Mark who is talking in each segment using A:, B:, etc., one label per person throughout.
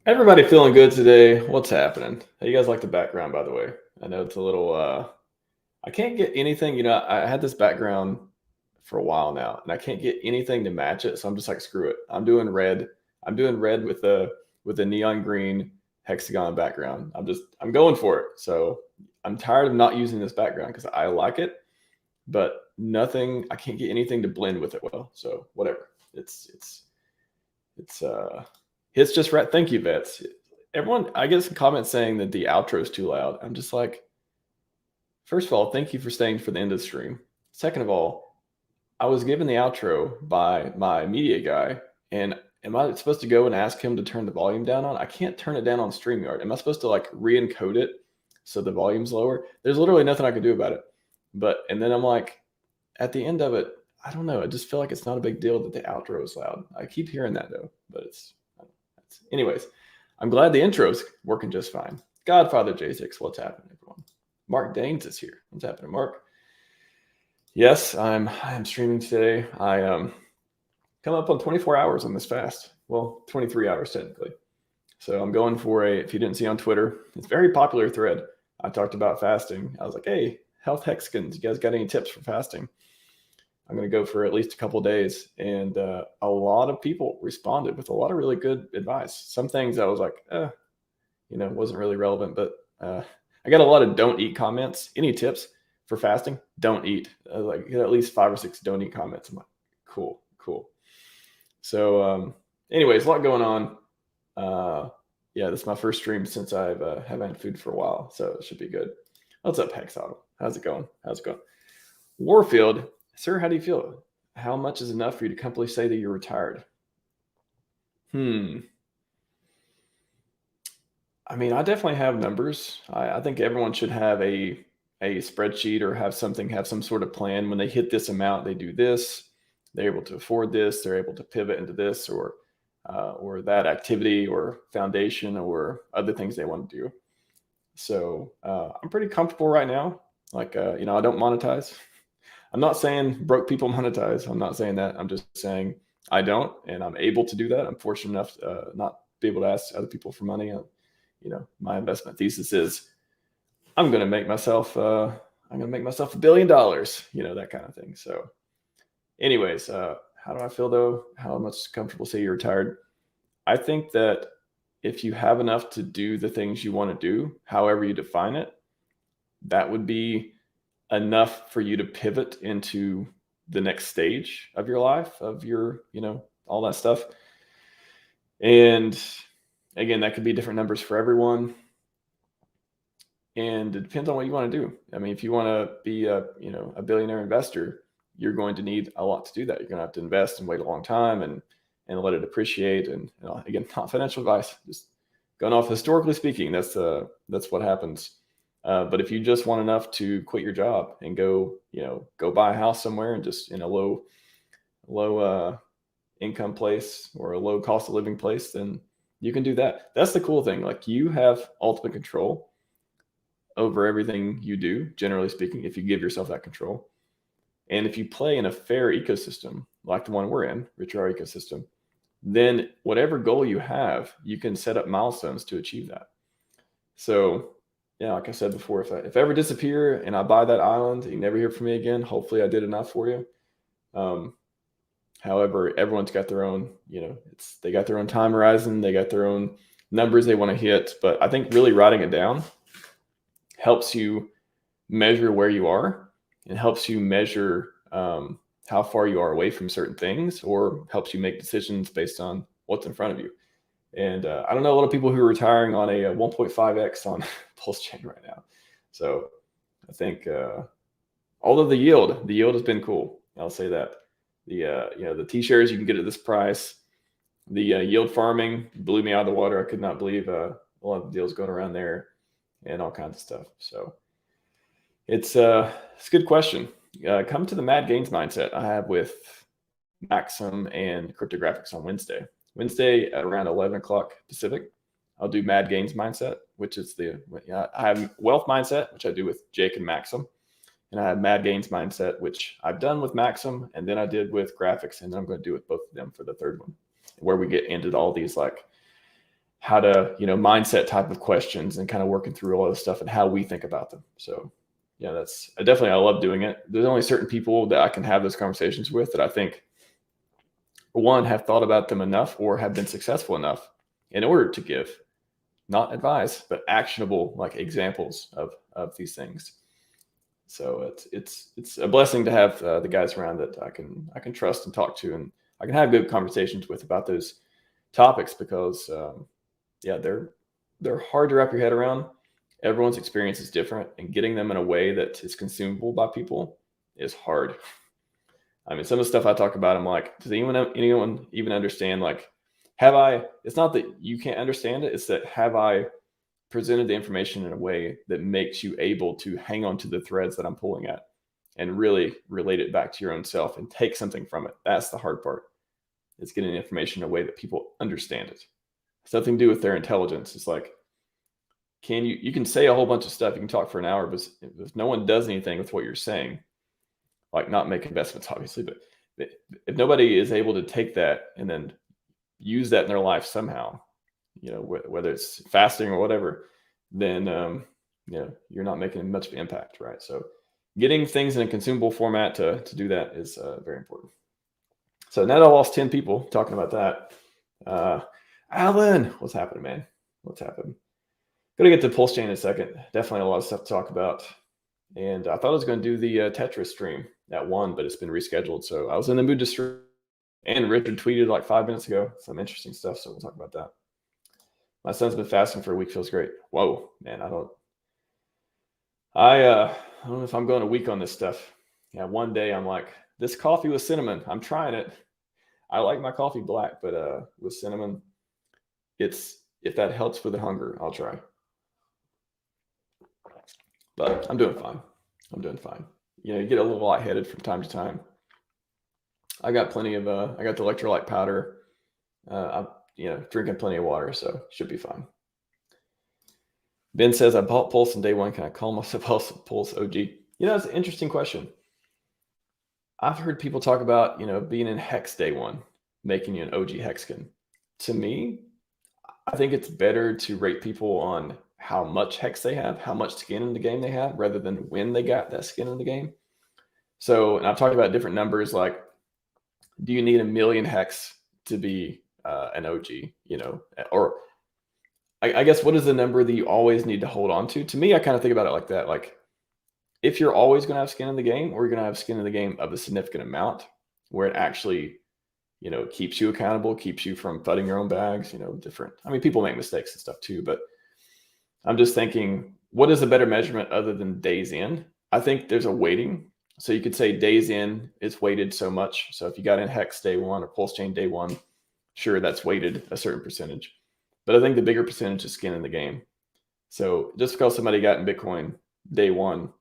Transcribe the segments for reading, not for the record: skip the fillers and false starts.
A: Everybody feeling good today? What's happening? How you guys like the background, by the way? I know it's a little I can't get anything, I had this background for a while now and I can't get anything to match it, so I'm just like screw it. I'm doing red. I'm doing red with a neon green hexagon background. I'm going for it. So I'm tired of not using this background because I like it, but I can't get anything to blend with it well. So whatever. It's hits just right. Thank you, Vets. Everyone, I get some comments saying that the outro is too loud. I'm just like, first of all, thank you for staying for the end of the stream. Second of all, I was given the outro by my media guy, and am I supposed to go and ask him to turn the volume down on? I can't turn it down on StreamYard. Am I supposed to like re-encode it so the volume's lower? There's literally nothing I can do about it. And then I'm like, at the end of it, I don't know. I just feel like it's not a big deal that the outro is loud. I keep hearing that though, but anyways, I'm glad the intro's working just fine. Godfather J6, what's happening, everyone? Mark Danes is here. What's happening, Mark? Yes, I'm streaming today. I come up on 24 hours on this fast. Well, 23 hours technically. So I'm going for if you didn't see on Twitter, it's a very popular thread. I talked about fasting. I was like, hey, health hexagons, you guys got any tips for fasting? I'm going to go for at least a couple days. And a lot of people responded with a lot of really good advice. Some things I was like, wasn't really relevant, but I got a lot of don't eat comments. Any tips for fasting? Don't eat. Like at least 5 or 6 don't eat comments. I'm like, cool. So anyways, a lot going on. Yeah, this is my first stream since I've haven't had food for a while. So it should be good. What's up, Hexauto? How's it going? Warfield. Sir, how do you feel? How much is enough for you to comfortably say that you're retired? I mean, I definitely have numbers. I think everyone should have a spreadsheet or have some sort of plan. When they hit this amount, they do this. They're able to afford this. They're able to pivot into this or that activity or foundation or other things they want to do. So I'm pretty comfortable right now. Like, I don't monetize. I'm not saying broke people monetize. I'm not saying that. I'm just saying I don't, and I'm able to do that. I'm fortunate enough to not be able to ask other people for money. My investment thesis is I'm going to make myself $1 billion, that kind of thing. So anyways, how do I feel though? How much comfortable say you're retired? I think that if you have enough to do the things you want to do, however you define it, that would be enough for you to pivot into the next stage of your life, of your, all that stuff. And again, that could be different numbers for everyone. And it depends on what you want to do. I mean, if you want to be a billionaire investor, you're going to need a lot to do that. You're going to have to invest and wait a long time and let it appreciate. And again, not financial advice, just going off historically speaking, that's what happens. But if you just want enough to quit your job and go buy a house somewhere and just in a low income place or a low cost of living place, then you can do that. That's the cool thing. Like, you have ultimate control over everything you do, generally speaking, if you give yourself that control. And if you play in a fair ecosystem, like the one we're in, Richard ecosystem, then whatever goal you have, you can set up milestones to achieve that. So yeah, like I said before, if I ever disappear and I buy that island, you never hear from me again. Hopefully I did enough for you. However, everyone's got their own, they got their own time horizon. They got their own numbers they want to hit. But I think really writing it down helps you measure where you are and helps you measure how far you are away from certain things, or helps you make decisions based on what's in front of you. And I don't know a lot of people who are retiring on a 1.5x on PulseChain right now. So I think although the yield has been cool. I'll say that. The T-shares you can get at this price. The yield farming blew me out of the water. I could not believe a lot of deals going around there and all kinds of stuff. So it's a good question. Come to the Mad Gains mindset I have with Maxim and Cryptographics on Wednesday. Wednesday at around 11 o'clock Pacific, I'll do Mad Gains mindset, which is I have wealth mindset, which I do with Jake and Maxim. And I have Mad Gains mindset, which I've done with Maxim, and then I did with graphics, and then I'm going to do with both of them for the third one, where we get into all these like how to, mindset type of questions and kind of working through all this stuff and how we think about them. So yeah, that's I love doing it. There's only certain people that I can have those conversations with that I think, one, have thought about them enough or have been successful enough in order to give not advice, but actionable like examples of these things. So it's a blessing to have the guys around that I can trust and talk to, and I can have good conversations with about those topics because they're hard to wrap your head around. Everyone's experience is different, and getting them in a way that is consumable by people is hard. I mean, some of the stuff I talk about, I'm like, does anyone even understand? Like, it's not that you can't understand it, it's that have I presented the information in a way that makes you able to hang on to the threads that I'm pulling at and really relate it back to your own self and take something from it. That's the hard part. It's getting the information in a way that people understand it. It's nothing to do with their intelligence. It's like, you can say a whole bunch of stuff, you can talk for an hour, but if no one does anything with what you're saying, like not make investments, obviously, but if nobody is able to take that and then use that in their life somehow, whether it's fasting or whatever, then you're not making much of an impact, right? So getting things in a consumable format to do that is very important. So now that I lost 10 people talking about that. Alan, what's happening, man? What's happening? Gonna get to PulseChain in a second. Definitely a lot of stuff to talk about. And I thought I was going to do the Tetris stream at 1, but it's been rescheduled. So I was in the mood to stream. And Richard tweeted like 5 minutes ago some interesting stuff. So we'll talk about that. My son's been fasting for a week. Feels great. Whoa, man. I don't know if I'm going a week on this stuff. Yeah, one day I'm like, this coffee with cinnamon. I'm trying it. I like my coffee black, but with cinnamon, if that helps with the hunger, I'll try. But I'm doing fine. You get a little lightheaded from time to time. I got plenty of, I got the electrolyte powder. I'm, drinking plenty of water, so should be fine. Ben says, I bought Pulse on day 1. Can I call myself Pulse OG? It's an interesting question. I've heard people talk about, being in Hex day 1, making you an OG Hexkin. To me, I think it's better to rate people on how much hex they have, how much skin in the game they have, rather than when they got that skin in the game. So, and I've talked about different numbers, like, do you need 1 million hex to be an OG, or I guess what is the number that you always need to hold on to? To me, I kind of think about it like that. Like, if you're always going to have skin in the game, or you're going to have skin in the game of a significant amount where it actually, keeps you accountable, keeps you from putting your own bags, different. I mean, people make mistakes and stuff too, but I'm just thinking, what is a better measurement other than days in? I think there's a weighting. So you could say days in, it's weighted so much. So if you got in Hex day 1 or PulseChain day 1, sure, that's weighted a certain percentage. But I think the bigger percentage is skin in the game. So just because somebody got in Bitcoin day 1,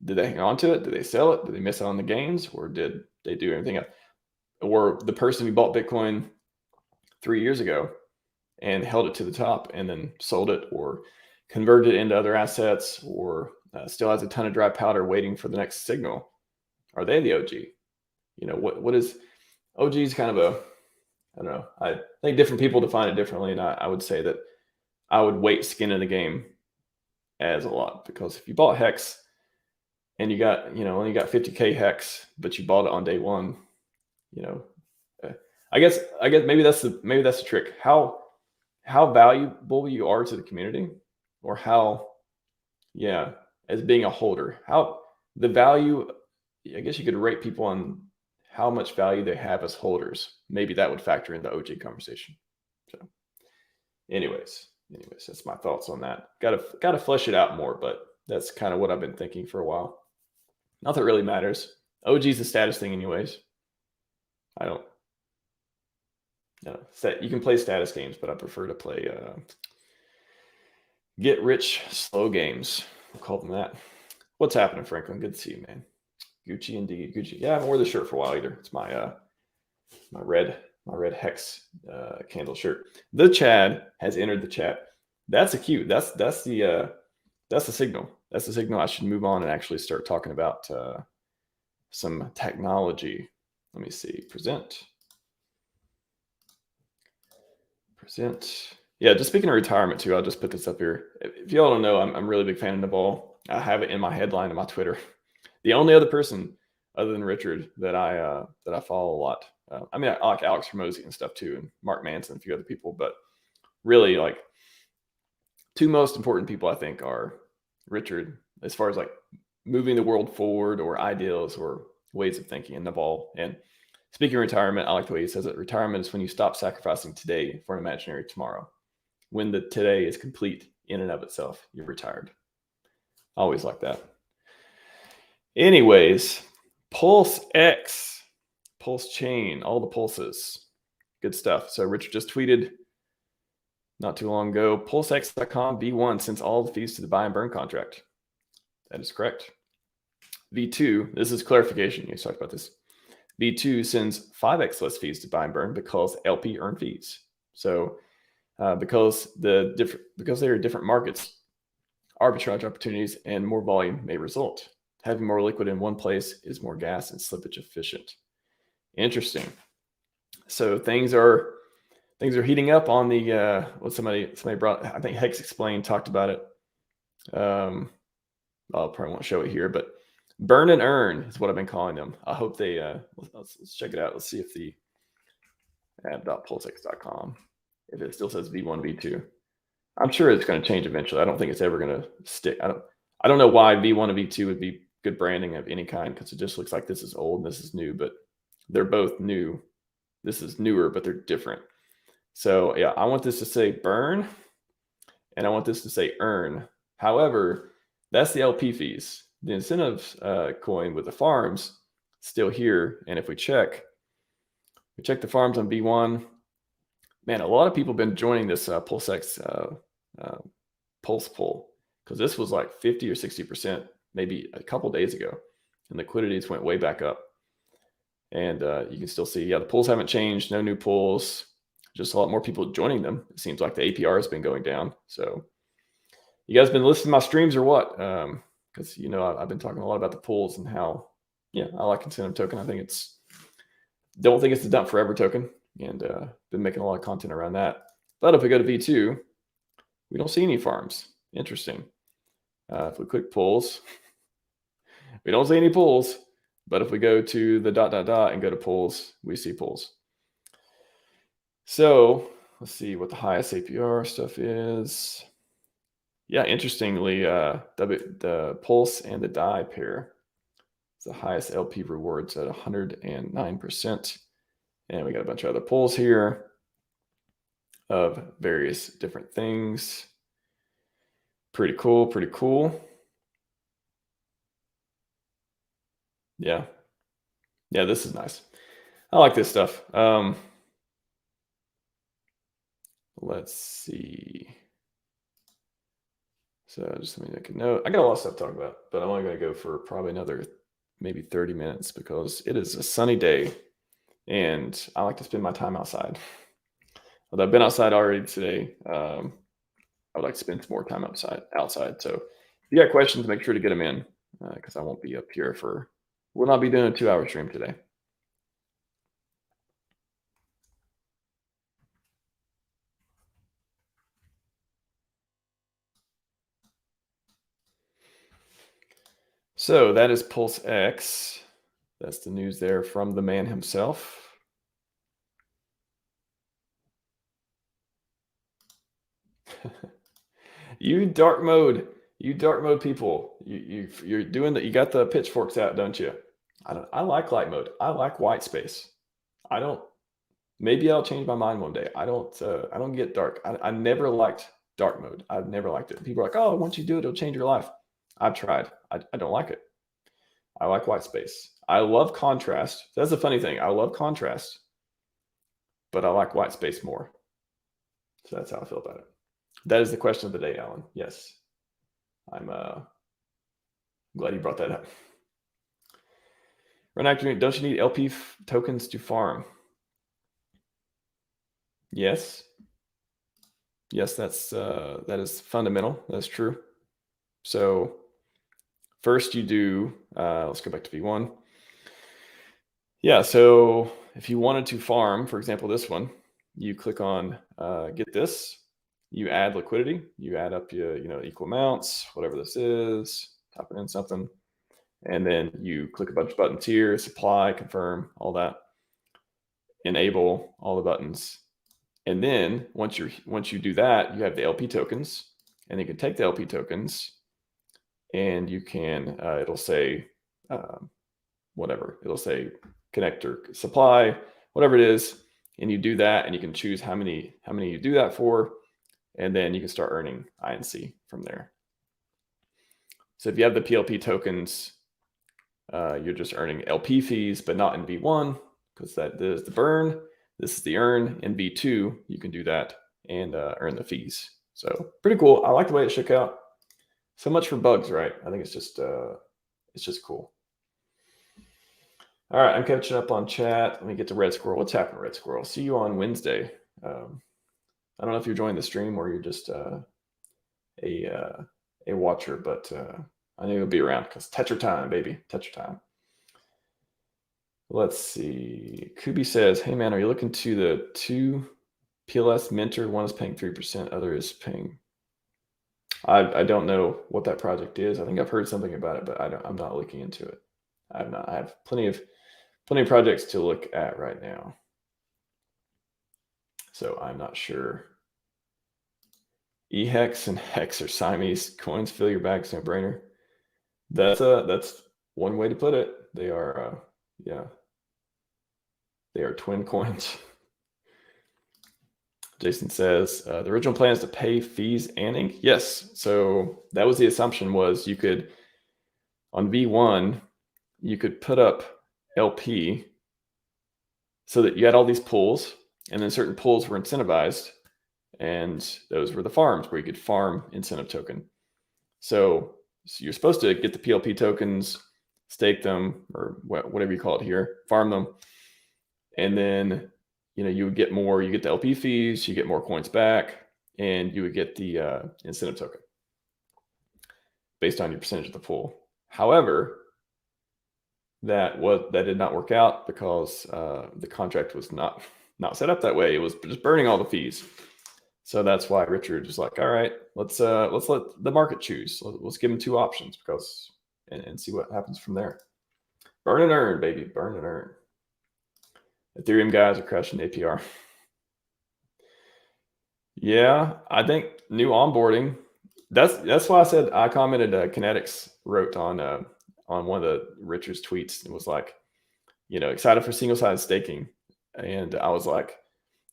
A: did they hang on to it? Did they sell it? Did they miss out on the gains? Or did they do anything else? Or the person who bought Bitcoin 3 years ago and held it to the top and then sold it or converted it into other assets, or still has a ton of dry powder waiting for the next signal, are they the OG? What is OG is kind of I don't know. I think different people define it differently. And I would say that I would weight skin in the game as a lot, because if you bought Hex and you got, only got 50K Hex, but you bought it on day 1, I guess maybe that's the trick. How valuable you are to the community, or how, as being a holder, how the value, I guess you could rate people on how much value they have as holders. Maybe that would factor in the OG conversation. So anyways, that's my thoughts on that. Got to flesh it out more, but that's kind of what I've been thinking for a while. Not that it really matters. OG is a status thing anyways. I don't, you can play status games, but I prefer to play get rich slow games. We'll call them that. What's happening, Franklin? Good to see you, man. Gucci indeed. Gucci. Yeah, I haven't worn this shirt for a while either. It's my my red Hex candle shirt. The Chad has entered the chat. That's a cue. That's the signal. That's the signal I should move on and actually start talking about some technology. Let me see. Present. Yeah, just speaking of retirement too, I'll just put this up here. If y'all don't know, I'm a really big fan of Naval. I have it in my headline of my Twitter. The only other person other than Richard that I follow a lot. I mean, I like Alex Hormozy and stuff too, and Mark Manson, and a few other people, but really like two most important people I think are Richard, as far as like moving the world forward or ideals or ways of thinking, and Naval. And speaking of retirement, I like the way he says it. Retirement is when you stop sacrificing today for an imaginary tomorrow. When the today is complete in and of itself, you're retired. I always like that. Anyways, PulseX, PulseChain, all the pulses. Good stuff. So Richard just tweeted not too long ago, PulseX.com V1 sends all the fees to the buy and burn contract. That is correct. V2, this is clarification. You talked about this. V2 sends 5x less fees to buy and burn because LP earn fees. So because they are different markets, arbitrage opportunities and more volume may result. Having more liquid in one place is more gas and slippage efficient. Interesting. So things are heating up on the what somebody brought. I think Hex Explained talked about it. I probably won't show it here, but burn and earn is what I've been calling them. I hope they let's check it out. Let's see if the app.pulsex.com, if it still says V1, V2. I'm sure it's going to change eventually. I don't think it's ever going to stick. I don't know why V1 and V2 would be good branding of any kind, because it just looks like this is old and this is new, but they're both new. This is newer, but they're different. So yeah, I want this to say burn and I want this to say earn. However, that's the LP fees. The incentives coin with the farms still here. And if we check the farms on V1, man, a lot of people have been joining this PulseX Pulse pool, because this was like 50 or 60% maybe a couple days ago, and liquidities went way back up. And you can still see, yeah, the pools haven't changed, no new pools, just a lot more people joining them. It seems like the APR has been going down. So you guys been listening to my streams or what? Because I've been talking a lot about the pools and how, yeah, I like incentive token. I think don't think it's the dump forever token, and been making a lot of content around that. But if we go to V2, we don't see any farms. Interesting. If we click pools, we don't see any pools. But if we go to the ... and go to pools, we see pools. So let's see what the highest APR stuff is. Yeah, interestingly, the Pulse and the DAI pair is the highest LP rewards at 109%. And we got a bunch of other pools here of various different things. Pretty cool, pretty cool. Yeah. Yeah, this is nice. I like this stuff. Let's see. So just let me make a note. I got a lot of stuff to talk about, but I'm only going to go for probably another maybe 30 minutes because it is a sunny day and I like to spend my time outside. Although I've been outside already today, I would like to spend some more time outside. So if you got questions, make sure to get them in because I won't be up here we'll not be doing a 2-hour stream today. So that is PulseX. That's the news there from the man himself. You dark mode people. You're doing that. You got the pitchforks out, don't you? I like light mode. I like white space. Maybe I'll change my mind one day. I don't get dark. I never liked dark mode. I've never liked it. People are like, oh, once you do it, it'll change your life. I've tried. I don't like it. I like white space. I love contrast. That's the funny thing. I love contrast, but I like white space more. So that's how I feel about it. That is the question of the day, Alan. Yes. I'm glad you brought that up. Renactor, don't you need LP tokens to farm? Yes. Yes, that is fundamental. That's true. So first you do, let's go back to V1. Yeah, so if you wanted to farm, for example, this one, you click on get this, you add liquidity, you add up your, equal amounts, whatever this is, type it in something, and then you click a bunch of buttons here, supply, confirm, all that, enable all the buttons. And then once you do that, you have the LP tokens, and you can take the LP tokens and you can, it'll say, whatever, it'll say connector supply, whatever it is. And you do that, and you can choose how many you do that for. And then you can start earning INC from there. So if you have the PLP tokens, you're just earning LP fees, but not in V1, because that is the burn. This is the earn. In V2, you can do that and earn the fees. So pretty cool. I like the way it shook out. So much for bugs, right? I think it's just cool. All right, I'm catching up on chat. Let me get to Red Squirrel. What's happening, Red Squirrel? See you on Wednesday. I don't know if you're joining the stream or you're just a watcher, but I know you'll be around because Tetra time, baby. Tetra time. Let's see. Kubi says, hey, man, are you looking to the 2 PLS Mentor? One is paying 3%, other is paying... I don't know what that project is. I think I've heard something about it, but I'm not looking into it. I have plenty of projects to look at right now. So I'm not sure. EHEX and HEX are Siamese coins. Fill your bags, no brainer. That's one way to put it. They are, they are twin coins. Jason says, the original plan is to pay fees and ink. Yes. So that was the assumption, was you could, on V1, you could put up LP so that you had all these pools, and then certain pools were incentivized, and those were the farms where you could farm incentive token. So you're supposed to get the PLP tokens, stake them, or whatever you call it here, farm them, and then you would get more. You get the LP fees, you get more coins back, and you would get the incentive token based on your percentage of the pool. However, that did not work out because the contract was not set up that way. It was just burning all the fees. So that's why Richard was like, all right, let's let the market choose. Let's give them 2 options and see what happens from there. Burn and earn, baby. Burn and earn. Ethereum guys are crushing APR. Yeah, I think new onboarding. That's why I said, I commented, Kinetics wrote on one of the Richard's tweets. It was like, excited for single-sided staking. And I was like,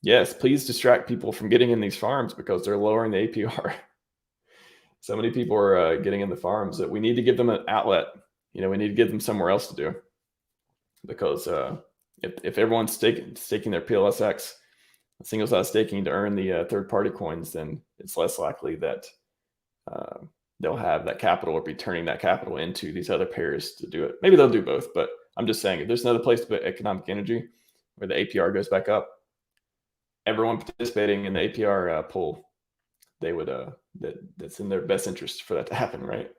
A: yes, please distract people from getting in these farms because they're lowering the APR. So many people are getting in the farms that we need to give them an outlet. We need to give them somewhere else to do, because if everyone's staking their PLSX, single-sided staking to earn the third-party coins, then it's less likely that they'll have that capital or be turning that capital into these other pairs to do it. Maybe they'll do both, but I'm just saying, if there's another place to put economic energy where the APR goes back up, everyone participating in the APR pool, they would that's in their best interest for that to happen, right?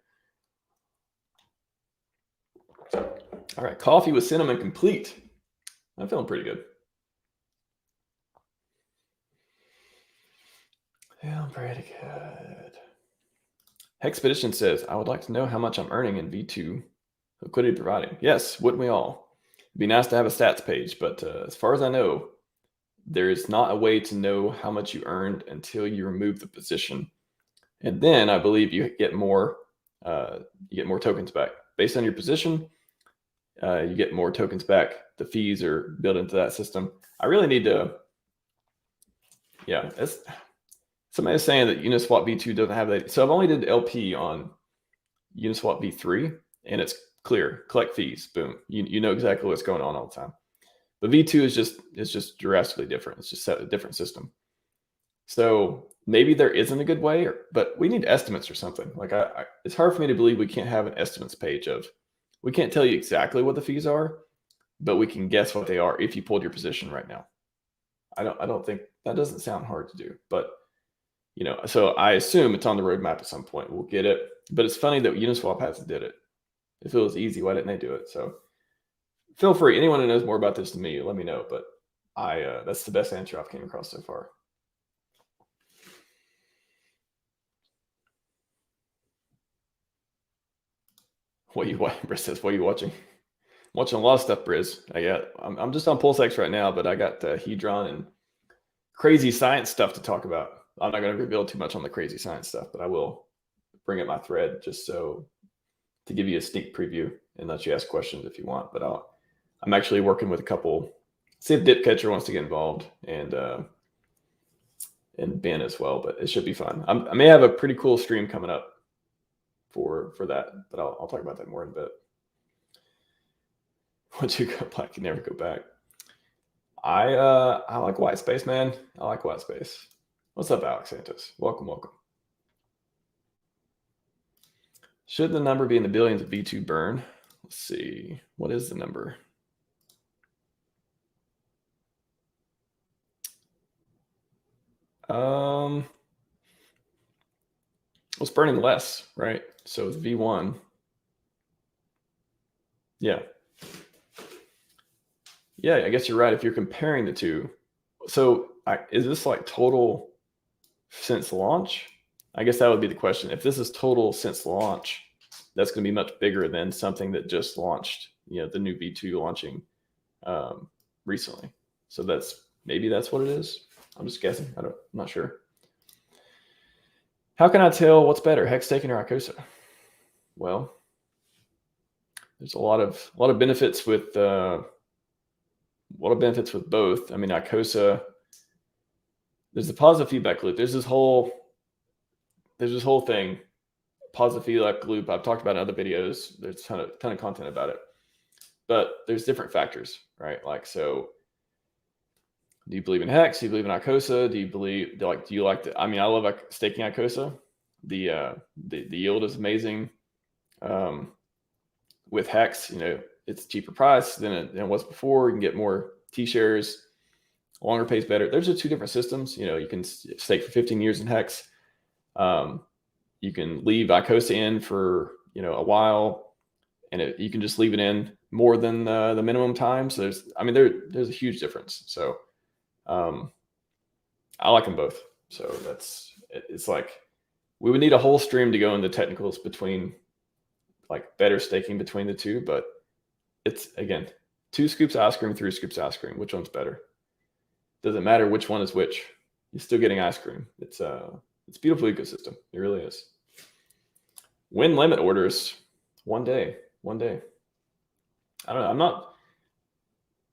A: All right, coffee with cinnamon complete. I'm feeling pretty good. Feeling pretty good. Hexpedition says, I would like to know how much I'm earning in V2 liquidity providing. Yes, wouldn't we all? It'd be nice to have a stats page, but as far as I know, there is not a way to know how much you earned until you remove the position. And then I believe you get more tokens back. Based on your position, you get more tokens back. The fees are built into that system. I really need to, somebody is saying that Uniswap V2 doesn't have that. So I've only did LP on Uniswap V3, and it's clear. Collect fees, boom. You know exactly what's going on all the time. But V2 is just drastically different. It's just a different system. So maybe there isn't a good way, but we need estimates or something. Like it's hard for me to believe we can't have an estimates page we can't tell you exactly what the fees are, but we can guess what they are if you pulled your position right now. I don't think that doesn't sound hard to do, but so I assume it's on the roadmap at some point. We'll get it, but it's funny that Uniswap hasn't did it. If it was easy, why didn't they do it? So feel free. Anyone who knows more about this than me, let me know. But that's the best answer I've came across so far. What you watching? Briz says, what are you watching? I'm watching a lot of stuff, Briz. I'm just on PulseX right now, but I got Hedron and crazy science stuff to talk about. I'm not going to reveal too much on the crazy science stuff, but I will bring up my thread just so to give you a sneak preview and let you ask questions if you want. But I'm actually working with a couple. See if Dipcatcher wants to get involved and Ben as well. But it should be fun. I may have a pretty cool stream coming up for that, but I'll talk about that more in a bit. Once you go black, you never go back. I like white space, man. I like white space. What's up, Alex Santos? Welcome. Should the number be in the billions of V2 burn? Let's see. What is the number? It's burning less, right? So it's V1. Yeah. Yeah, I guess you're right. If you're comparing the two. So is this like total since launch? I guess that would be the question. If this is total since launch, that's going to be much bigger than something that just launched, the new V2 launching recently. So maybe that's what it is. I'm just guessing. I'm not sure. How can I tell what's better, hex staking or ICOSA? Well, there's a lot of benefits with both. I mean, ICOSA, there's the positive feedback loop. There's this whole thing, positive feedback loop. I've talked about in other videos. There's a ton of content about it, but there's different factors, right? Like, so do you believe in hex? Do you believe in ICOSA? Do you like I mean, I love staking ICOSA. The yield is amazing. With hex, it's cheaper price than it was before. You can get more T-shares, longer pays better. There's just two different systems. You can stake for 15 years in hex. You can leave ICOSA in for a while, and you can just leave it in more than the minimum time. So there's a huge difference. So I like them both. So it's like we would need a whole stream to go into technicals between like better staking between the two, but it's, again, 2 scoops of ice cream, 3 scoops of ice cream. Which one's better? Doesn't matter which one is which. You're still getting ice cream. It's a beautiful ecosystem. It really is. When limit orders, one day. I don't know.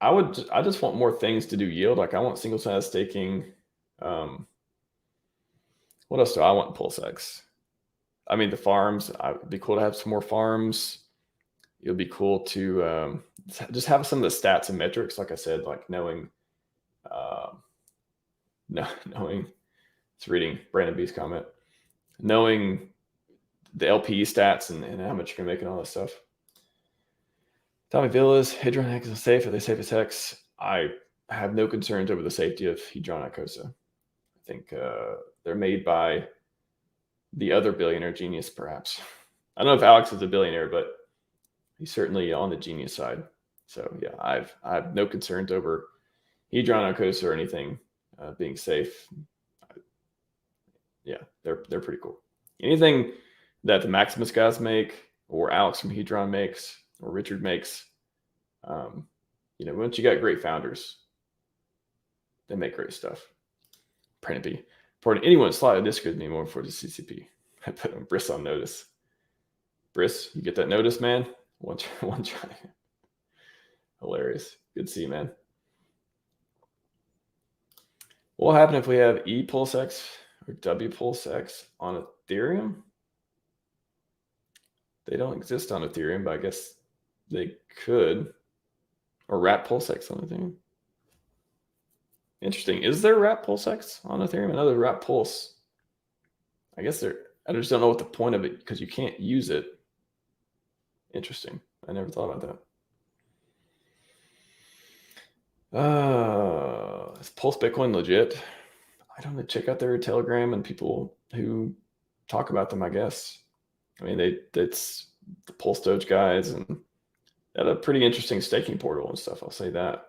A: I just want more things to do yield. Like I want single sign staking. What else do I want in PulseX? I mean, the farms, it'd be cool to have some more farms. It would be cool to just have some of the stats and metrics. Like I said, like knowing, it's reading Brandon B's comment, knowing the LPE stats and how much you can make and all that stuff. Tommy Villas, Hedron Hex is safe. Are they safe as hex? I have no concerns over the safety of Hedron ICOSA. I think they're made by the other billionaire genius, perhaps. I don't know if Alex is a billionaire, but he's certainly on the genius side. So yeah, I have no concerns over Hedron ICOSA or anything being safe. Yeah, they're pretty cool. Anything that the Maximus guys make, or Alex from Hedron makes, or Richard makes, once you got great founders, they make great stuff. Pranaby. For anyone slightly disagrees me more for the CCP, I put Briss on notice. Briss, you get that notice, man? One try. Hilarious. Good to see you, man. What will happen if we have ePulseX or WPulseX on Ethereum? They don't exist on Ethereum, but I guess they could. Or Wrap PulseX on Ethereum. Interesting. Is there Wrap PulseX on Ethereum? Another Wrap Pulse. I guess I just don't know what the point of it, because you can't use it. Interesting. I never thought about that. Is Pulse Bitcoin legit? I don't know. Check out their Telegram and people who talk about them, I guess. I mean, it's the Pulse Doge guys, and they had a pretty interesting staking portal and stuff. I'll say that.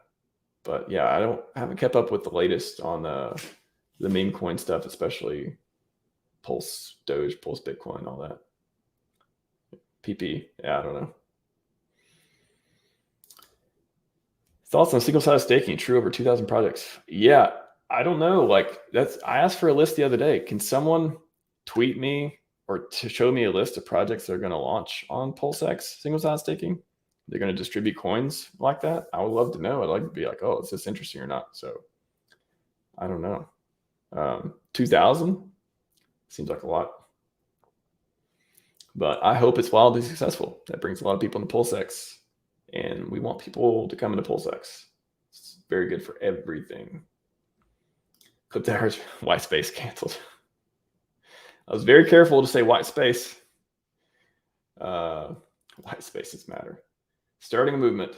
A: But yeah, I haven't kept up with the latest on the meme coin stuff, especially Pulse Doge, Pulse Bitcoin, all that. PP. Yeah, I don't know. Thoughts on single-sided staking, true over 2,000 projects? Yeah, I don't know. Like I asked for a list the other day. Can someone tweet me or to show me a list of projects that are going to launch on PulseX single-sided staking? They're going to distribute coins like that. I would love to know. I'd like to be like, oh, is this interesting or not? So I don't know. 2,000 seems like a lot, but I hope it's wildly successful. That brings a lot of people into PulseX, and we want people to come into PulseX. It's very good for everything. Clip the average white space canceled. I was very careful to say white space. White spaces matter. Starting a movement.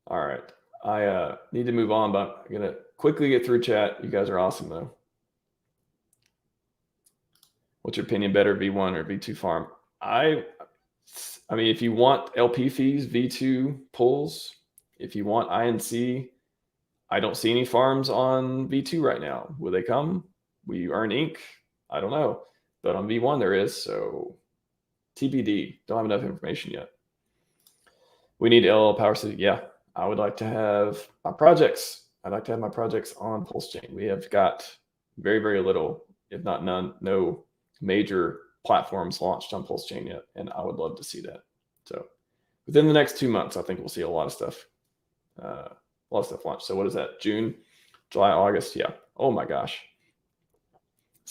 A: All right. I need to move on, but I'm going to quickly get through chat. You guys are awesome, though. What's your opinion, better V1 or V2 farm? I mean, if you want LP fees, V2 pulls. If you want INC, I don't see any farms on V2 right now. Will they come? Will you earn ink? I don't know. But on V1 there is, so TBD. Don't have enough information yet. We need LL Power City. Yeah, I would like to have my projects. I'd like to have my projects on PulseChain. We have got very, very little, if not none, no major platforms launched on PulseChain yet, and I would love to see that. So within the next 2 months, I think we'll see a lot of stuff. Launched. So what is that? June, July, August? Yeah. Oh my gosh.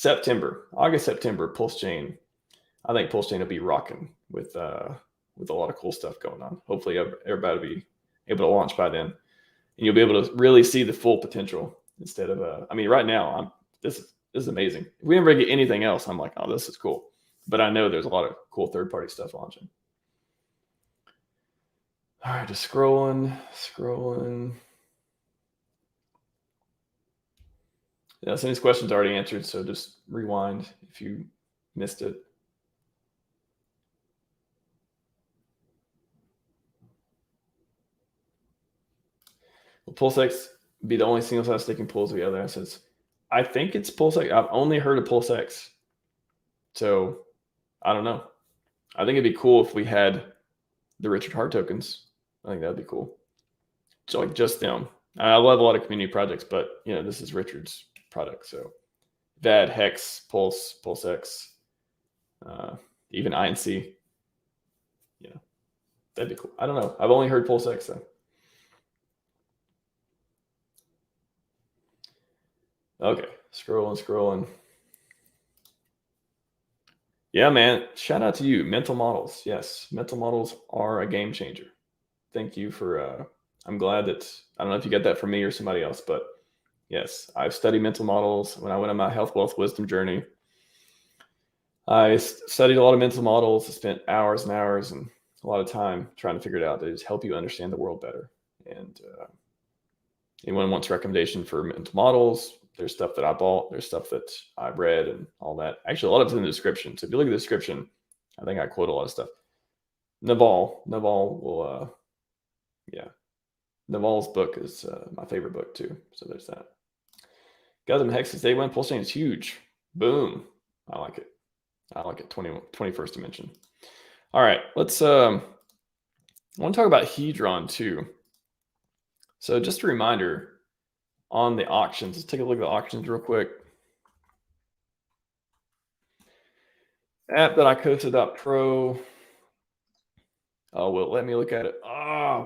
A: August, September, PulseChain. I think PulseChain will be rocking with a lot of cool stuff going on. Hopefully everybody will be able to launch by then, and you'll be able to really see the full potential instead of I mean, right now this is amazing. If we never get anything else, I'm like, oh, this is cool. But I know there's a lot of cool third-party stuff launching. All right, just scrolling. Yeah, some of these questions are already answered, so just rewind if you missed it. Will PulseX be the only single-sided staking pools of the other assets? I think it's PulseX. I've only heard of PulseX, so I don't know. I think it'd be cool if we had the Richard Hart tokens. I think that'd be cool. So like just them. I love a lot of community projects, but you know, this is Richard's product. So VAD, Hex, Pulse, PulseX, even INC. Yeah, that'd be cool. I don't know. I've only heard PulseX though. Okay, scrolling. Yeah, man. Shout out to you. Mental models. Yes, mental models are a game changer. Thank you for, I'm glad that, I don't know if you get that from me or somebody else, but yes, I've studied mental models. When I went on my health, wealth, wisdom journey, I studied a lot of mental models. I spent hours and hours and a lot of time trying to figure it out. They just help you understand the world better. And anyone wants a recommendation for mental models, there's stuff that I bought, there's stuff that I read and all that. Actually, a lot of it's in the description. So if you look at the description, I think I quote a lot of stuff. Naval will, yeah. Naval's book is my favorite book too. So there's that. Guys, Hex's day one PulseChain is huge. Boom. I like it. 21st dimension. All right, let's I want to talk about Hedron too. So just a reminder on the auctions. Let's take a look at the auctions real quick. App that I posted.pro. Oh, well, let me look at it.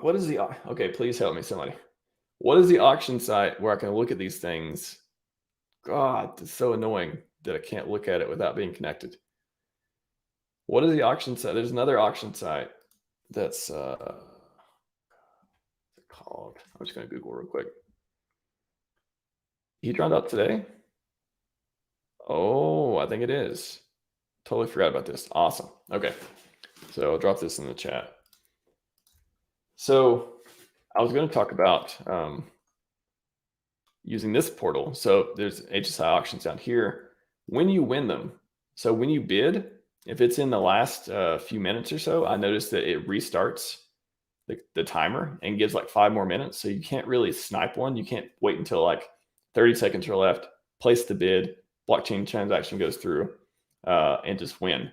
A: What is the, okay, please help me, somebody. What is the auction site where I can look at these things? God, it's so annoying that I can't look at it without being connected. What is the auction site? There's another auction site that's called, I'm just going to Google real quick. Hedron today? Oh, I think it is. Totally forgot about this. Awesome. Okay. So I'll drop this in the chat. So I was going to talk about using this portal. So there's HSI auctions down here. When you win them, so when you bid, if it's in the last few minutes or so, I noticed that it restarts the timer and gives like 5 more minutes. So you can't really snipe one. You can't wait until like 30 seconds are left, place the bid, blockchain transaction goes through. and just win.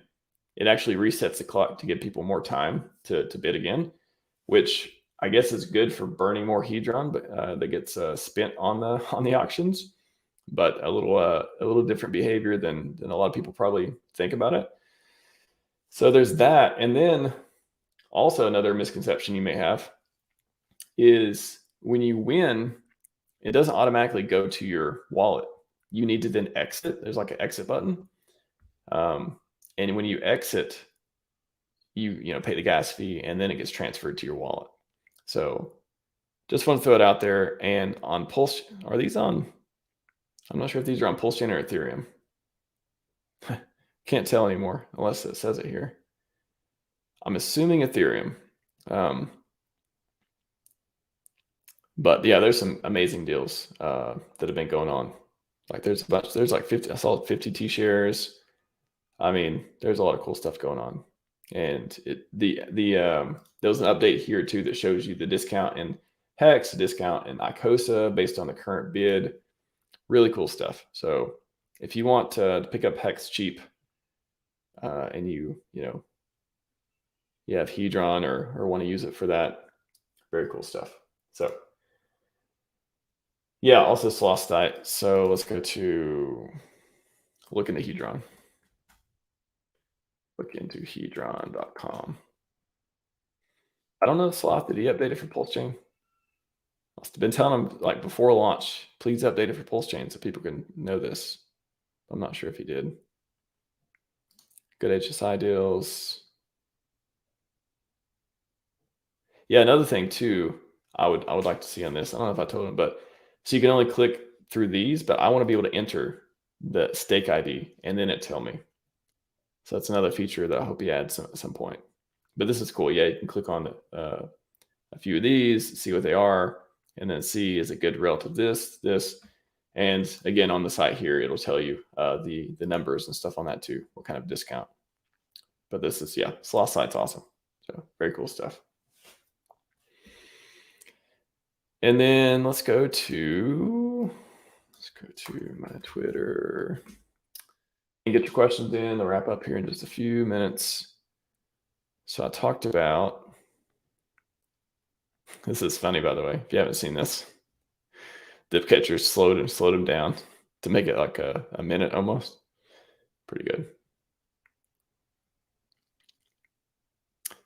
A: It actually resets the clock to give people more time to bid again, which I guess is good for burning more Hedron, but that gets spent on the auctions. But a little different behavior than a lot of people probably think about it. So there's that, and then also another misconception you may have is when you win, it doesn't automatically go to your wallet. You need to then exit. There's like an exit button. And when you exit, you pay the gas fee, and then it gets transferred to your wallet. So just want to throw it out there. And on Pulse, are these on? I'm not sure if these are on PulseChain or Ethereum. Can't tell anymore unless it says it here. I'm assuming Ethereum. But yeah, there's some amazing deals that have been going on. Like there's a bunch. There's like 50. I saw 50 T shares. I mean, there's a lot of cool stuff going on. And there was an update here too that shows you the discount in Hex, the discount in Icosa based on the current bid. Really cool stuff. So if you want to pick up Hex cheap, and you have Hedron or want to use it for that, very cool stuff. So yeah, also Sloth Diet. So let's go to look into Hedron. Look into hedron.com. I don't know, Sloth, did he update it for PulseChain? Must have been telling him like before launch, please update it for PulseChain so people can know this. I'm not sure if he did. Good HSI deals. Yeah, another thing too, I would like to see on this. I don't know if I told him, but so you can only click through these, but I want to be able to enter the stake ID and then it tell me. So that's another feature that I hope he adds at some point. But this is cool. Yeah, you can click on a few of these, see what they are, and then see is it good relative to this. And again, on the site here, it'll tell you the numbers and stuff on that too, what kind of discount. But this is, yeah, Sloth site's awesome. So very cool stuff. And then let's go to my Twitter and get your questions in. I'll wrap up here in just a few minutes. So I talked about, this is funny, by the way, if you haven't seen this, dip catchers slowed him down to make it like a minute almost. Pretty good.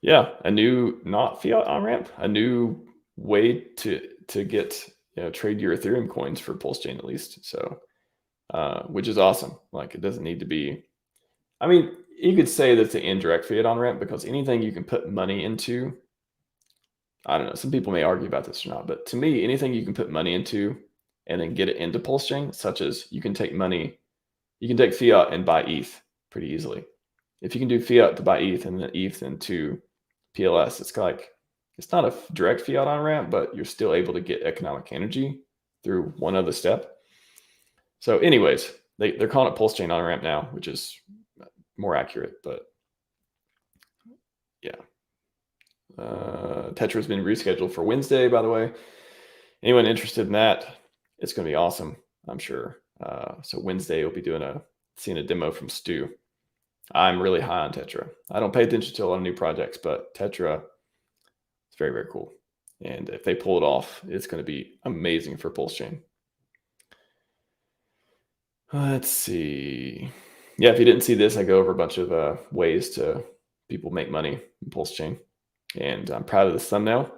A: Yeah, a new not fiat on ramp, a new way to get trade your Ethereum coins for PulseChain at least. So which is awesome. Like it doesn't need to be, I mean, you could say that's the indirect fiat on ramp because anything you can put money into, I don't know, some people may argue about this or not, but to me, anything you can put money into and then get it into PulseChain, such as you can take fiat and buy ETH pretty easily. If you can do fiat to buy ETH and then ETH into PLS, it's not a direct fiat on ramp, but you're still able to get economic energy through one other step. So anyways, they're calling it PulseChain on ramp now, which is more accurate, but yeah. Tetra has been rescheduled for Wednesday, by the way. Anyone interested in that, it's going to be awesome, I'm sure. So Wednesday we'll be seeing a demo from Stu. I'm really high on Tetra. I don't pay attention to a lot of new projects, but Tetra is very, very cool. And if they pull it off, it's going to be amazing for PulseChain. Let's see. Yeah, if you didn't see this, I go over a bunch of ways to people make money in PulseChain. And I'm proud of this thumbnail.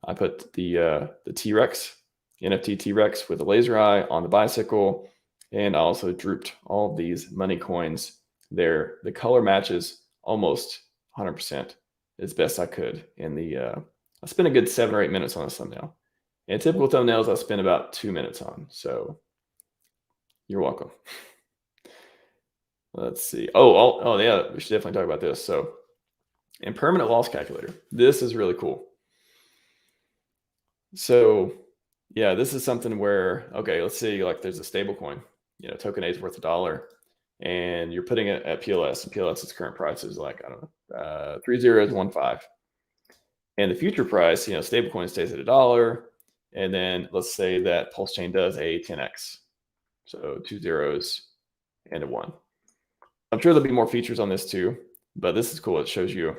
A: I put the T-Rex, NFT T-Rex with a laser eye on the bicycle. And I also drooped all of these money coins there. The color matches almost 100% as best I could. And I spent a good 7 or 8 minutes on this thumbnail. And typical thumbnails I spend about 2 minutes on. So you're welcome. Let's see. Oh yeah, we should definitely talk about this. So impermanent loss calculator. This is really cool. So yeah, this is something where, okay, let's say like there's a stable coin, token A is worth $1 and you're putting it at PLS and PLS's current price is like, I don't know, 3015. And the future price, stable coin stays at $1. And then let's say that PulseChain does a 10x. So 2 zeros and a 1. I'm sure there'll be more features on this too, but this is cool. It shows you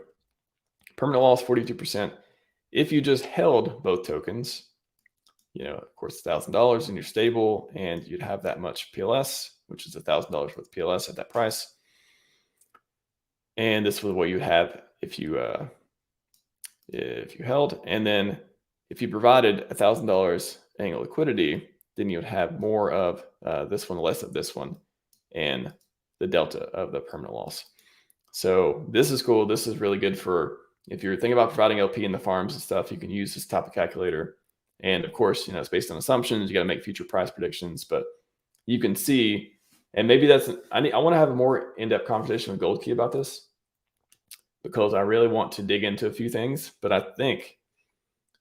A: permanent loss 42%. If you just held both tokens, of course, $1,000 in your stable, and you'd have that much PLS, which is $1,000 worth of PLS at that price. And this was what you have if you held. And then if you provided $1,000 annual liquidity, then you would have more of this one, less of this one, and the delta of the permanent loss. So this is cool. This is really good for if you're thinking about providing LP in the farms and stuff. You can use this type of calculator. And of course, it's based on assumptions. You got to make future price predictions, but you can see, and maybe I want to have a more in-depth conversation with Gold Key about this, because I really want to dig into a few things. But I think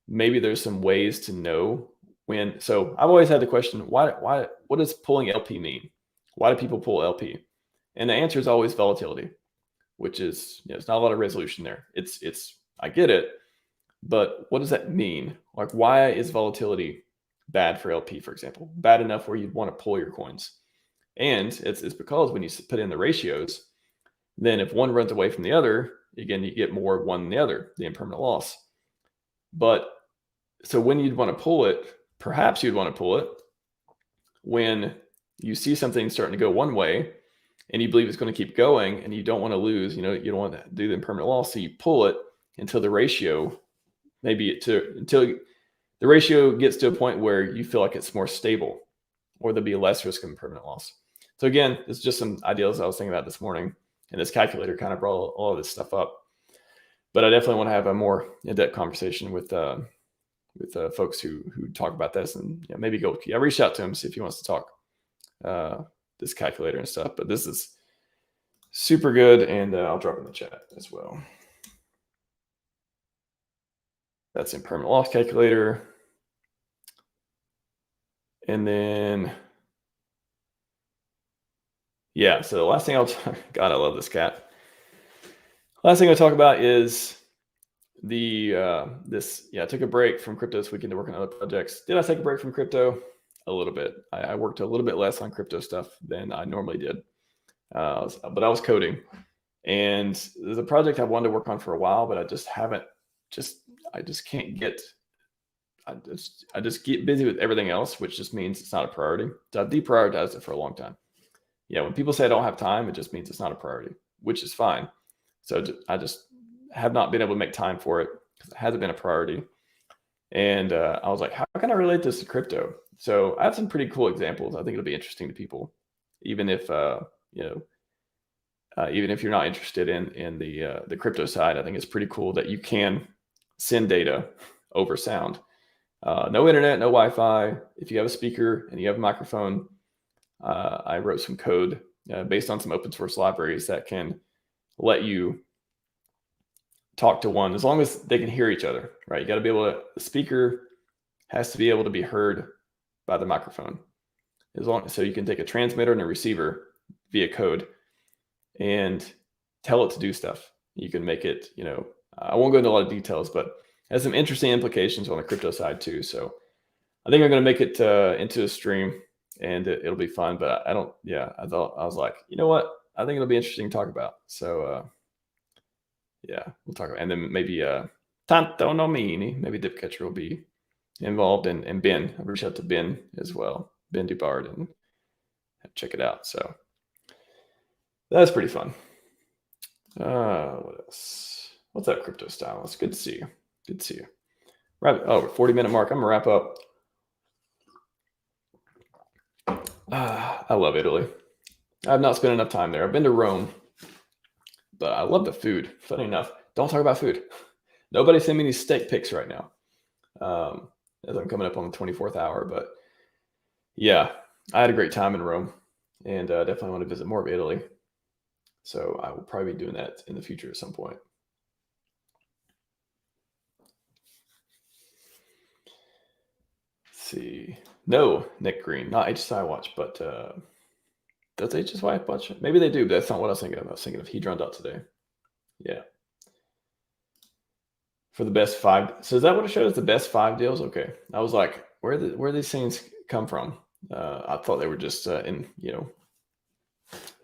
A: maybe there's some ways to know when. So I've always had the question, what does pulling LP mean? Why do people pull LP? And the answer is always volatility, which is, it's not a lot of resolution there. I get it, but what does that mean? Like, why is volatility bad for LP, for example? Bad enough where you'd want to pull your coins. And it's because when you put in the ratios, then if one runs away from the other, again, you get more of one than the other, the impermanent loss. But so when you'd want to pull it, perhaps you'd want to pull it when you see something starting to go one way and you believe it's going to keep going and you don't want to lose, you don't want to do the impermanent loss. So you pull it until the ratio, until the ratio gets to a point where you feel like it's more stable, or there'll be less risk of impermanent loss. So again, it's just some ideas I was thinking about this morning, and this calculator kind of brought all of this stuff up. But I definitely want to have a more in-depth conversation with folks who talk about this, and maybe Gold Key. I reached out to him, see if he wants to talk this calculator and stuff. But this is super good, and I'll drop it in the chat as well. That's impermanent loss calculator. And then, so the last thing God, I love this cat. Last thing I'll talk about is I took a break from crypto this weekend to work on other projects. Did I take a break from crypto? A little bit. I worked a little bit less on crypto stuff than I normally did. But I was coding. And there's a project I wanted to work on for a while, but I just haven't, I just can't get, I just get busy with everything else, which just means it's not a priority. So I've deprioritized it for a long time. When people say I don't have time, it just means it's not a priority, which is fine. So I just have not been able to make time for it because it hasn't been a priority. And I was like, how can I relate this to crypto? So I have some pretty cool examples. I think it'll be interesting to people, even if even if you're not interested in the crypto side. I think it's pretty cool that you can send data over sound. No internet, no Wi-Fi. If you have a speaker and you have a microphone, I wrote some code based on some open source libraries that can let you talk to one as long as they can hear each other, right? You got to be able to, the speaker has to be able to be heard by the microphone. So you can take a transmitter and a receiver via code and tell it to do stuff. You can make it, I won't go into a lot of details, but it has some interesting implications on the crypto side too. So I think I'm going to make it into a stream, and it'll be fun. But I was like, you know what? I think it'll be interesting to talk about. So we'll talk about, and then maybe Tanto Nomini, maybe Dipcatcher will be involved, and Ben. I've reached out to Ben as well, Ben Dubard, and check it out. So that's pretty fun. What else? What's up, Crypto Style? It's good to see you. Good to see you. Right. 40-minute mark. I'm gonna wrap up. I love Italy. I've not spent enough time there. I've been to Rome, but I love the food. Funny enough, don't talk about food. Nobody send me any steak pics right now, as I'm coming up on the 24th hour. But yeah, I had a great time in Rome, and definitely want to visit more of Italy. So I will probably be doing that in the future at some point. Let's see. No, Nick Green, not HSI Watch, but does HSI Watch? Maybe they do, but that's not what I was thinking of. I was thinking of Hedron.today. Yeah. For the best 5. So is that what it shows? The best 5 deals? Okay. I was like, where these things come from? I thought they were just in,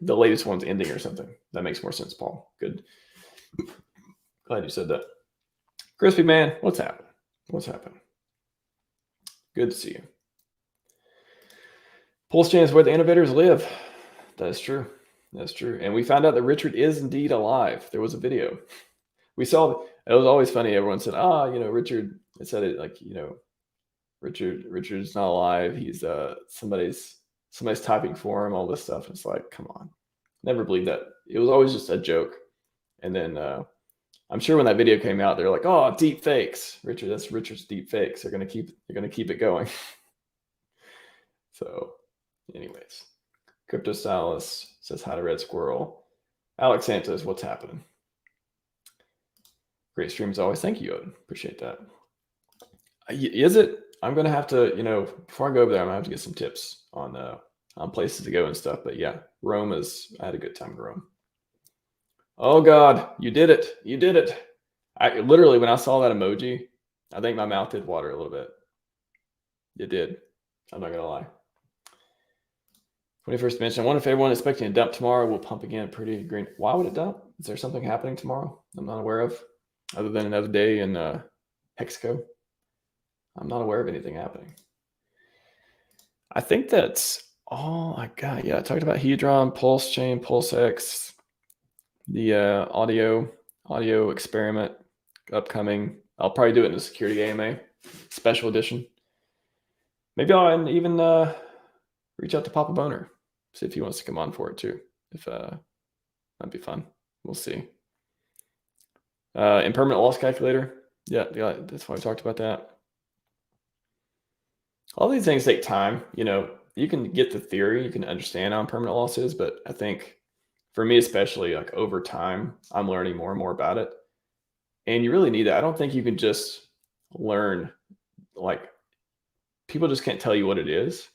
A: the latest one's ending or something. That makes more sense, Paul. Good. Glad you said that. Crispy man, what's happening? What's happening? Good to see you. PulseChain is where the innovators live. That is true. That's true. And we found out that Richard is indeed alive. There was a video. We saw, it was always funny. Everyone said, Richard, it said it like, Richard's not alive. He's somebody's typing for him, all this stuff. It's like, come on. Never believed that. It was always just a joke. And then I'm sure when that video came out, they're like, oh, deep fakes. That's Richard's deep fakes. They're gonna keep it going. So anyways, Crypto Stylist says hi to Red Squirrel. Alex Santos, what's happening? Great stream as always. Thank you, Odin. Appreciate that. Is it? I'm gonna have to, before I go over there, I'm gonna have to get some tips on places to go and stuff. But yeah, Rome I had a good time in Rome. Oh God, you did it. You did it. I literally, when I saw that emoji, I think my mouth did water a little bit. It did. I'm not gonna lie. 21st mention. I wonder if everyone expecting a dump tomorrow will pump again. Pretty green. Why would it dump? Is there something happening tomorrow I'm not aware of, other than another day in Hexco? I'm not aware of anything happening. I think that's all I got. Yeah, I talked about Hedron, PulseChain, PulseX, the audio experiment upcoming. I'll probably do it in the security AMA special edition. Maybe I'll even reach out to Papa Boner, see if he wants to come on for it too. If that'd be fun. We'll see. Impermanent loss calculator. Yeah, that's why we talked about that. All these things take time. You can get the theory, you can understand how impermanent loss is, but I think for me especially, like over time, I'm learning more and more about it. And you really need that. I don't think you can just learn, like people just can't tell you what it is.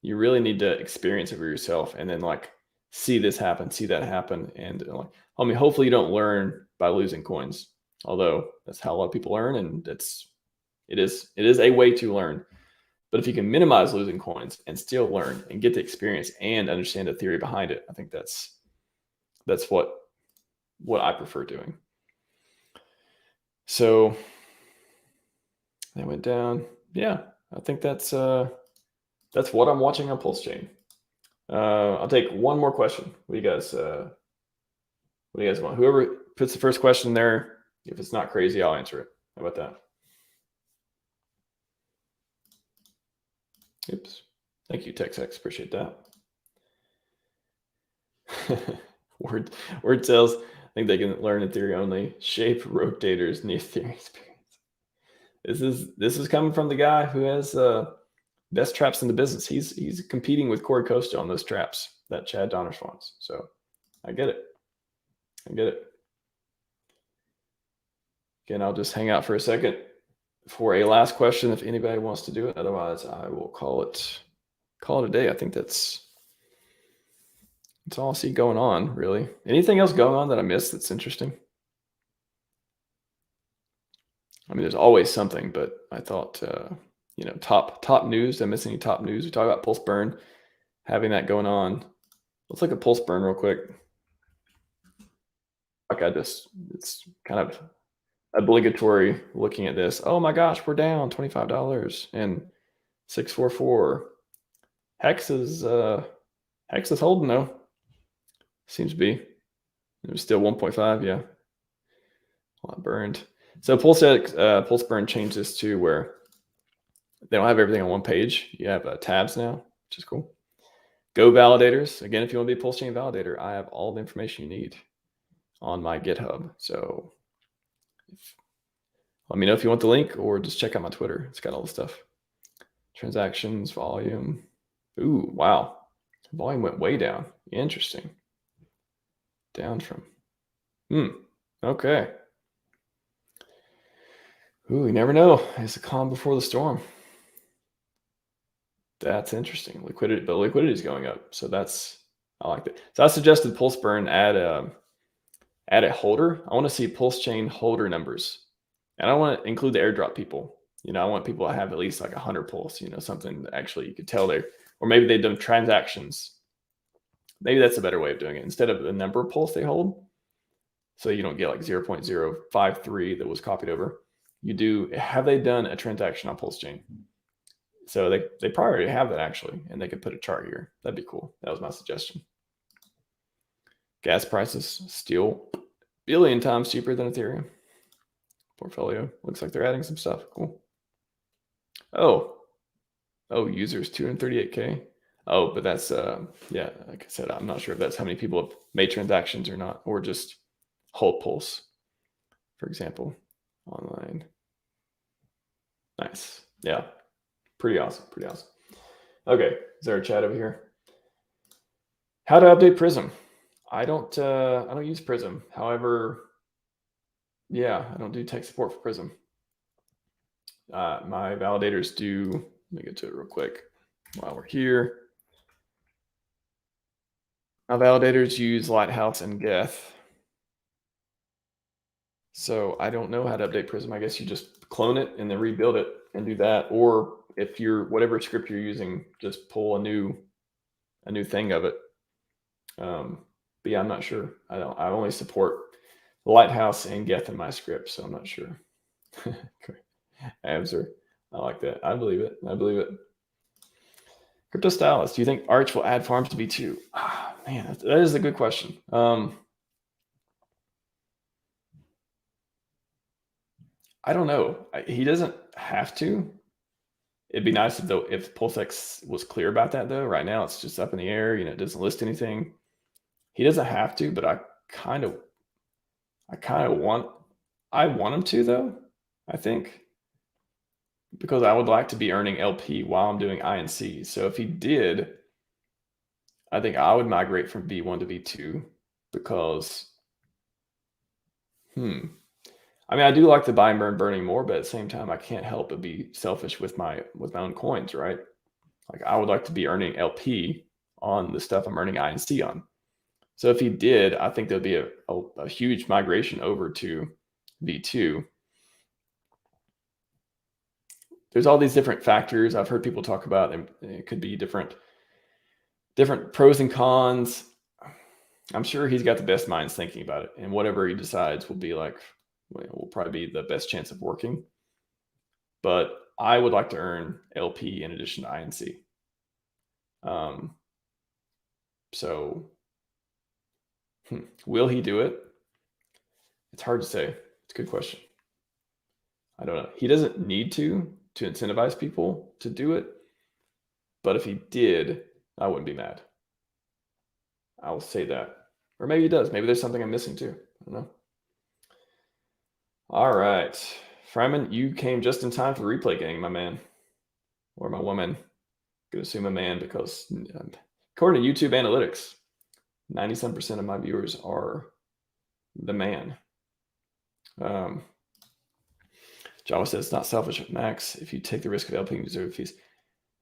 A: You really need to experience it for yourself and then like see this happen, see that happen. And hopefully you don't learn by losing coins, although that's how a lot of people learn. And it is a way to learn. But if you can minimize losing coins and still learn and get the experience and understand the theory behind it, I think that's what I prefer doing. So that went down. Yeah, I think that's what I'm watching on PulseChain. I'll take one more question. What do you guys want? Whoever puts the first question there, if it's not crazy, I'll answer it. How about that? Oops. Thank you, TexX. Appreciate that. Word sales. I think they can learn in theory only. Shape rotators need theory experience. This is coming from the guy who has best traps in the business. He's competing with Corey Costa on those traps that Chad Donners wants. So I get it. Again, I'll just hang out for a second for a last question if anybody wants to do it. Otherwise, I will call it a day. I think that's all I see going on, really. Anything else going on that I missed that's interesting? I mean, there's always something, but I thought, top news. Did I miss any top news? We talked about Pulse Burn, having that going on. Let's look at Pulse Burn real quick. It's kind of obligatory looking at this. Oh my gosh, we're down $25 and 644. Hex is holding though. Seems to be. It was still 1.5, yeah. A lot burned. So Pulse Burn changed this to where they don't have everything on one page. You have tabs now, which is cool. Go validators. Again, if you want to be a PulseChain validator, I have all the information you need on my GitHub. So let me know if you want the link or just check out my Twitter. It's got all the stuff. Transactions, volume. Ooh, wow. Volume went way down. Interesting. Down from. Okay. Ooh, you never know. It's a calm before the storm. That's interesting. Liquidity is going up. So I like that. So I suggested Pulse Burn add a holder. I want to see PulseChain holder numbers. And I want to include the airdrop people. I want people to have at least like 100 pulse, something that actually you could tell or maybe they've done transactions Maybe that's a better way of doing it. Instead of the number of pulse they hold, so you don't get like 0.053 that was copied over, you do, have they done a transaction on PulseChain? So they probably already have that actually, and they could put a chart here. That'd be cool. That was my suggestion. Gas prices still billion times cheaper than Ethereum. Portfolio looks like they're adding some stuff. Cool. Oh, users 238K. Oh, but that's yeah, like I said, I'm not sure if that's how many people have made transactions or not, or just hold Pulse, for example, online. Nice. Yeah. Pretty awesome. Pretty awesome. Okay. Is there a chat over here? How to update Prism? I don't use Prism. However, yeah, I don't do tech support for Prism. My validators do. Let me get to it real quick while we're here. My validators use Lighthouse and Geth. So I don't know how to update Prism. I guess you just clone it and then rebuild it and do that. Or if you're, whatever script you're using, just pull a new thing of it. But yeah, I'm not sure. I only support Lighthouse and Geth in my script, so I'm not sure. Absor. I like that. I believe it. I believe it. Crypto Stylist, do you think Arch will add farms to V2? Man, that is a good question. I don't know. He doesn't have to. It'd be nice if PulseX was clear about that, though. Right now, it's just up in the air. It doesn't list anything. He doesn't have to, but I kind of want him to, though. I think, because I would like to be earning LP while I'm doing INC. So if he did, I think I would migrate from V1 to V2 because, I mean, I do like the buy and burning more, but at the same time, I can't help but be selfish with my own coins, right? Like I would like to be earning LP on the stuff I'm earning INC on. So if he did, I think there'd be a huge migration over to V2. There's all these different factors I've heard people talk about, and it could be different pros and cons. I'm sure he's got the best minds thinking about it, and whatever he decides will be like, will probably be the best chance of working. But I would like to earn LP in addition to INC. So will he do it? It's hard to say. It's a good question. I don't know. He doesn't need to incentivize people to do it. But if he did, I wouldn't be mad. I will say that. Or maybe he does. Maybe there's something I'm missing too. I don't know. All right. Fryman, you came just in time for replay gang, my man. Or my woman. I'm going to assume a man because according to YouTube analytics, 97% of my viewers are the man. Java says it's not selfish at Max if you take the risk of LP and reserve fees.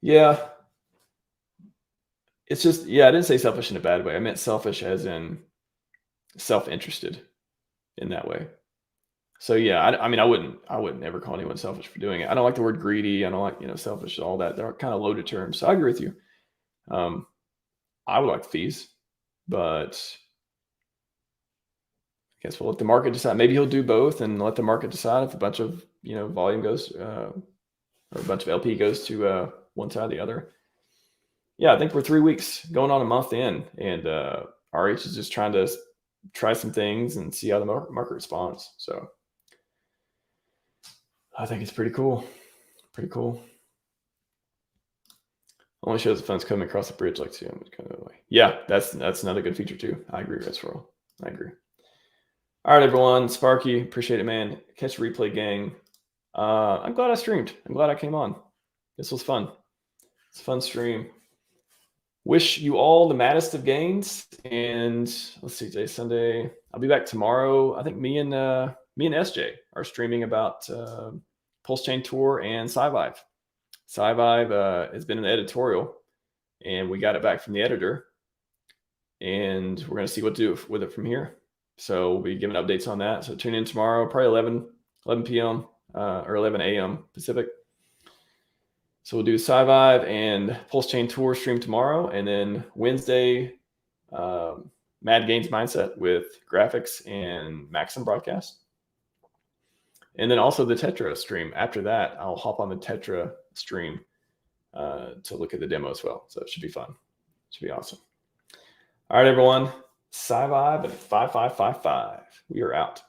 A: Yeah. It's just, I didn't say selfish in a bad way. I meant selfish as in self-interested in that way. So yeah, I mean, I wouldn't ever call anyone selfish for doing it. I don't like the word greedy. I don't like, selfish, all that. They're kind of loaded terms. So I agree with you. I would like the fees, but I guess we'll let the market decide. Maybe he'll do both and let the market decide if a bunch of, volume goes, or a bunch of LP goes to one side or the other. Yeah, I think we're 3 weeks going on a month in, and RH is just trying to try some things and see how the market responds. So I think it's pretty cool. Pretty cool. Only shows the funds coming across the bridge like CM. Kind of way. Yeah, that's another good feature too. I agree, Resforo. I agree. All right, everyone. Sparky, appreciate it, man. Catch the replay, gang. I'm glad I streamed. I'm glad I came on. This was fun. It's a fun stream. Wish you all the maddest of gains. And let's see, today's Sunday. I'll be back tomorrow. I think me and SJ are streaming about PulseChain Tour and Scivive. Scivive has been in the editorial, and we got it back from the editor. And we're going to see what to do with it from here. So we'll be giving updates on that. So tune in tomorrow, probably 11 p.m. Or 11 a.m. Pacific. So we'll do Scivive and PulseChain Tour stream tomorrow. And then Wednesday, Mad Gains Mindset with graphics and Maxim broadcast. And then also the Tetra stream. After that, I'll hop on the Tetra stream to look at the demo as well. So it should be fun. It should be awesome. All right, everyone. Scivive at 5555. We are out.